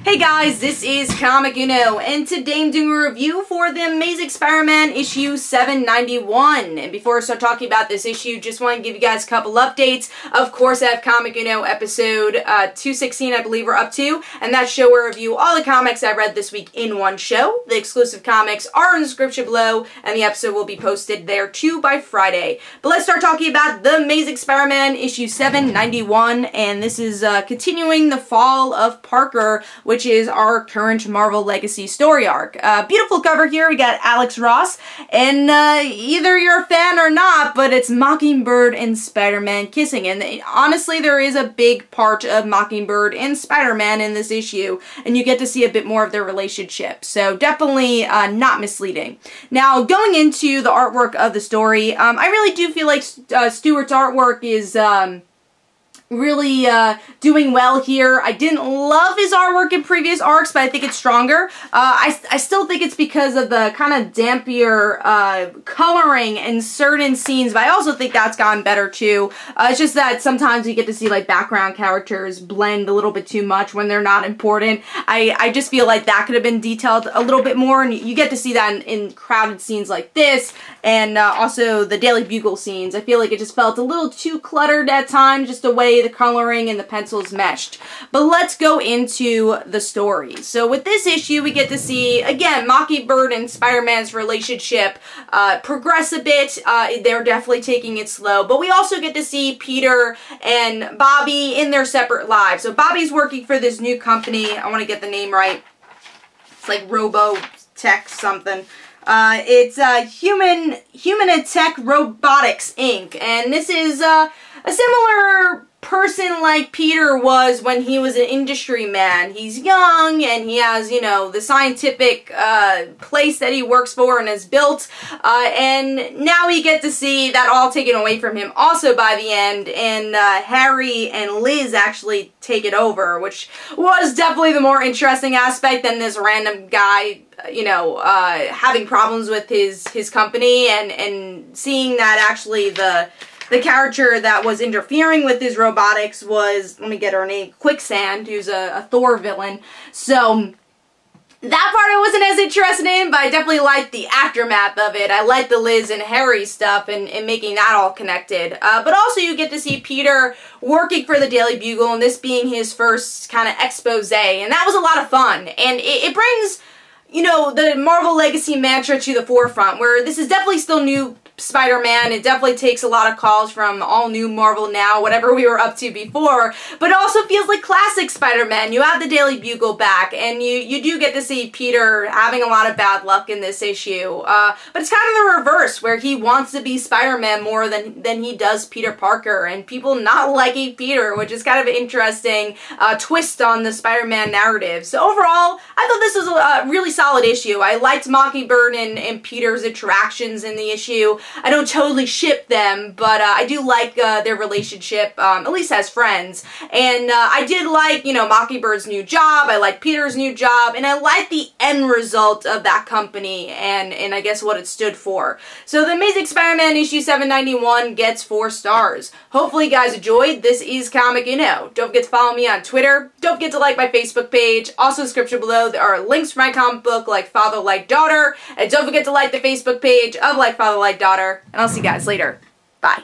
Hey guys, this is Comic Uno, and today I'm doing a review for the Amazing Spider-Man issue 791. And before I start talking about this issue, just want to give you guys a couple updates. Of course, I have Comic Uno episode 216, I believe we're up to, and that show where I review all the comics I read this week in one show. The exclusive comics are in the description below, and the episode will be posted there too by Friday. But let's start talking about the Amazing Spider-Man issue 791, and this is continuing the fall of Parker, which is our current Marvel Legacy story arc. Beautiful cover here. We got Alex Ross, and either you're a fan or not, but it's Mockingbird and Spider-Man kissing. And honestly, there is a big part of Mockingbird and Spider-Man in this issue, and you get to see a bit more of their relationship. So definitely not misleading. Now, going into the artwork of the story, I really do feel like Stewart's artwork is really doing well here. I didn't love his artwork in previous arcs, but I think it's stronger. I still think it's because of the kind of dampier coloring in certain scenes, but I also think that's gotten better too. It's just that sometimes you get to see like background characters blend a little bit too much when they're not important. I just feel like that could have been detailed a little bit more, and you get to see that in crowded scenes like this, and also the Daily Bugle scenes. I feel like it just felt a little too cluttered at times, just the way the coloring and the pencils meshed. But let's go into the story. So with this issue, we get to see, again, Mockingbird and Spider-Man's relationship progress a bit. They're definitely taking it slow. But we also get to see Peter and Bobby in their separate lives. So Bobby's working for this new company. I want to get the name right. It's like Robotech something. It's Humanitech Robotics, Inc. And this is a similar person like Peter was when he was an industry man. He's young, and he has, you know, the scientific place that he works for and has built, and now we get to see that all taken away from him also by the end, and Harry and Liz actually take it over, which was definitely the more interesting aspect than this random guy, you know, having problems with his company, and seeing that actually the character that was interfering with his robotics was, let me get her name, Quicksand, who's a Thor villain. So that part I wasn't as interested in, but I definitely liked the aftermath of it. I liked the Liz and Harry stuff and making that all connected. But also you get to see Peter working for the Daily Bugle, and this being his first kind of expose, and that was a lot of fun. And it brings, you know, the Marvel Legacy mantra to the forefront, where this is definitely still new Spider-Man. It definitely takes a lot of calls from all new Marvel now, whatever we were up to before, but it also feels like classic Spider-Man. You have the Daily Bugle back, and you do get to see Peter having a lot of bad luck in this issue, but it's kind of the reverse, where he wants to be Spider-Man more than he does Peter Parker, and people not liking Peter, which is kind of an interesting twist on the Spider-Man narrative. So overall, I thought this was a really solid issue. I liked Mockingbird and Peter's interactions in the issue. I don't totally ship them, but I do like their relationship, at least as friends. And I did like, you know, Mockingbird's new job, I like Peter's new job, and I like the end result of that company and I guess what it stood for. So the Amazing Spider-Man issue 791 gets 4 stars. Hopefully you guys enjoyed. This is Comic Uno. Don't forget to follow me on Twitter. Don't forget to like my Facebook page. Also, in the description below, there are links for my comic book, Like Father, Like Daughter. And don't forget to like the Facebook page of Like Father, Like Daughter. And I'll see you guys later. Bye.